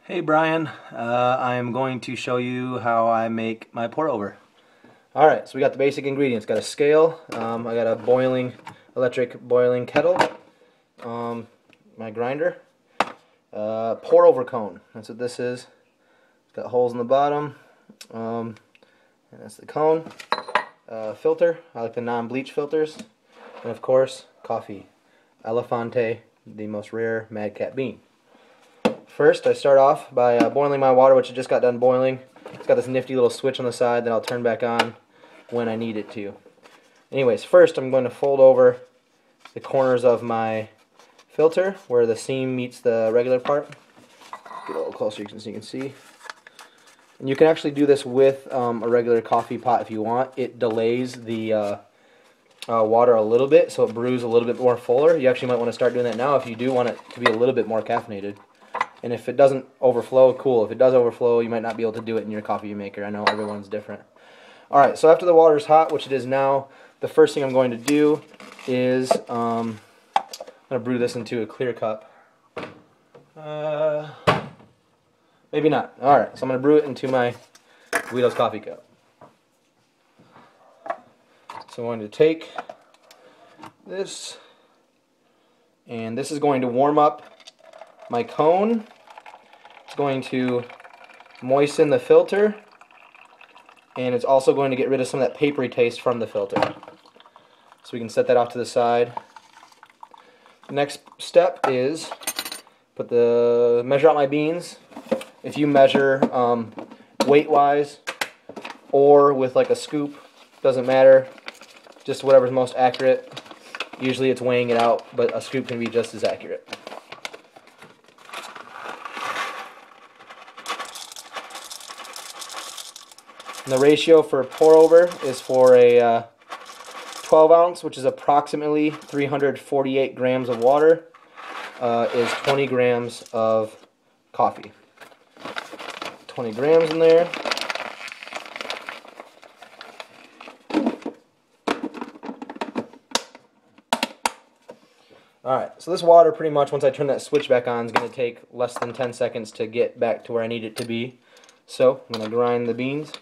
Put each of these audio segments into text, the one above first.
Hey Brian, I'm going to show you how I make my pour over. Alright, so we got the basic ingredients. Got a scale, I got a electric boiling kettle, my grinder, pour over cone, that's what this is. It's got holes in the bottom, and that's the cone. Filter, I like the non-bleach filters, and of course, coffee. Elefante, the most rare madcap bean. First, I start off by boiling my water, which I just got done boiling. It's got this nifty little switch on the side that I'll turn back on when I need it to. Anyways, first I'm going to fold over the corners of my filter where the seam meets the regular part. Get a little closer so you can see. And you can actually do this with a regular coffee pot if you want. It delays the water a little bit, so it brews a little bit more fuller. You actually might want to start doing that now if you do want it to be a little bit more caffeinated. And if it doesn't overflow, cool. If it does overflow, you might not be able to do it in your coffee maker. I know everyone's different. Alright, so after the water is hot, which it is now, the first thing I'm going to do is I'm going to brew this into a clear cup. Maybe not. Alright, so I'm going to brew it into my Guido's coffee cup. So I'm going to take this, and this is going to warm up my cone. It's going to moisten the filter, and it's also going to get rid of some of that papery taste from the filter. So we can set that off to the side. The next step is measure out my beans. If you measure weight-wise or with like a scoop, doesn't matter. Just whatever's most accurate. Usually it's weighing it out, but a scoop can be just as accurate. And the ratio for pour over is for a 12 ounce, which is approximately 348 grams of water, is 20 grams of coffee. 20 grams in there. Alright, so this water pretty much, once I turn that switch back on, is going to take less than 10 seconds to get back to where I need it to be. So, I'm going to grind the beans.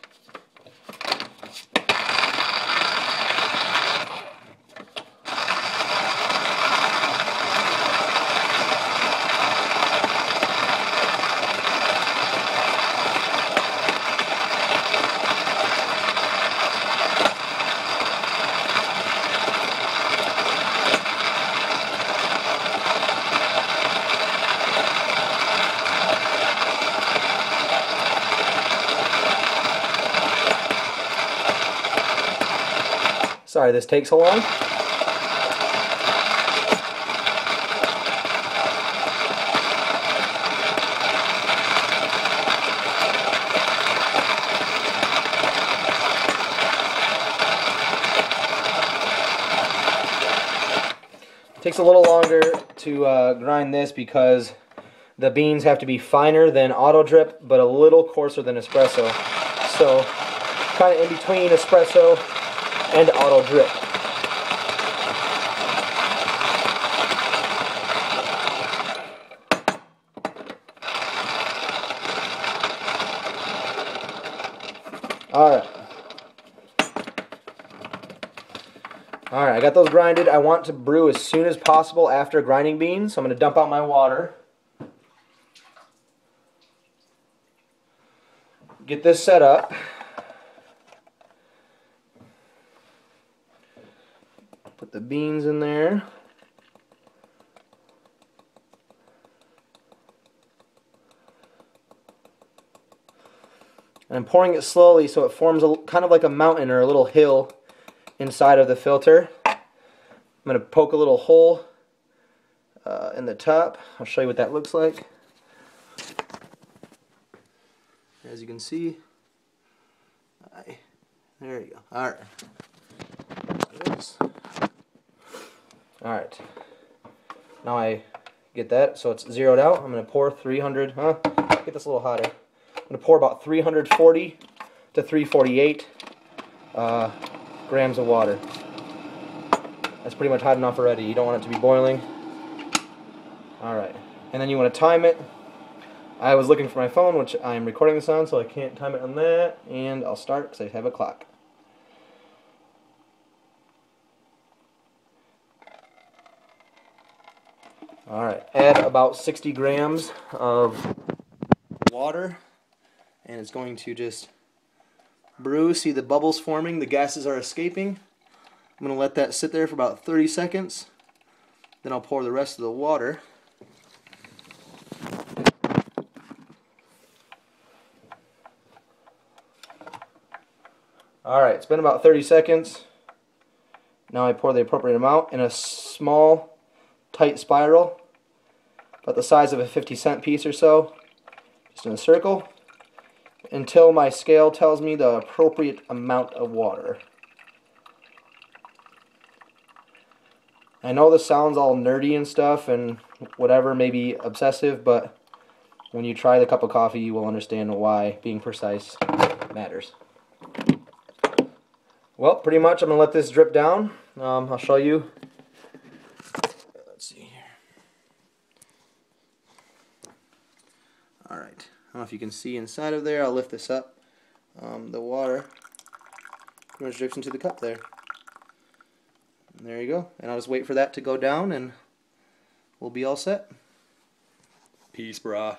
Sorry this takes so long. It takes a little longer to grind this because the beans have to be finer than auto drip, but a little coarser than espresso. So, kind of in between espresso and auto drip. Alright, I got those grinded. I want to brew as soon as possible after grinding beans, so I'm going to dump out my water. Get this set up. Put the beans in there. And I'm pouring it slowly so it forms kind of like a mountain or a little hill inside of the filter. I'm going to poke a little hole in the top. I'll show you what that looks like. As you can see. There you go. Alright. Alright, now I get that, so it's zeroed out. I'm going to pour 300, get this a little hotter. I'm going to pour about 340 to 348 grams of water. That's pretty much hot enough already. You don't want it to be boiling. Alright, and then you want to time it I was looking for my phone, which I'm recording this on, so I can't time it on that, and I'll start because I have a clock. Alright, add about 60 grams of water, and it's going to just brew. See the bubbles forming, the gases are escaping. I'm going to let that sit there for about 30 seconds. Then I'll pour the rest of the water. Alright, it's been about 30 seconds. Now I pour the appropriate amount in a small, tight spiral, about the size of a 50-cent piece or so, just in a circle, until my scale tells me the appropriate amount of water. I know this sounds all nerdy and stuff and whatever, maybe obsessive, but when you try the cup of coffee you will understand why being precise matters. Well, pretty much I'm going to let this drip down. I'll show you. Let's see here. Alright, I don't know if you can see inside of there. I'll lift this up. The water pretty much drips into the cup there. And there you go. And I'll just wait for that to go down and we'll be all set. Peace, brah.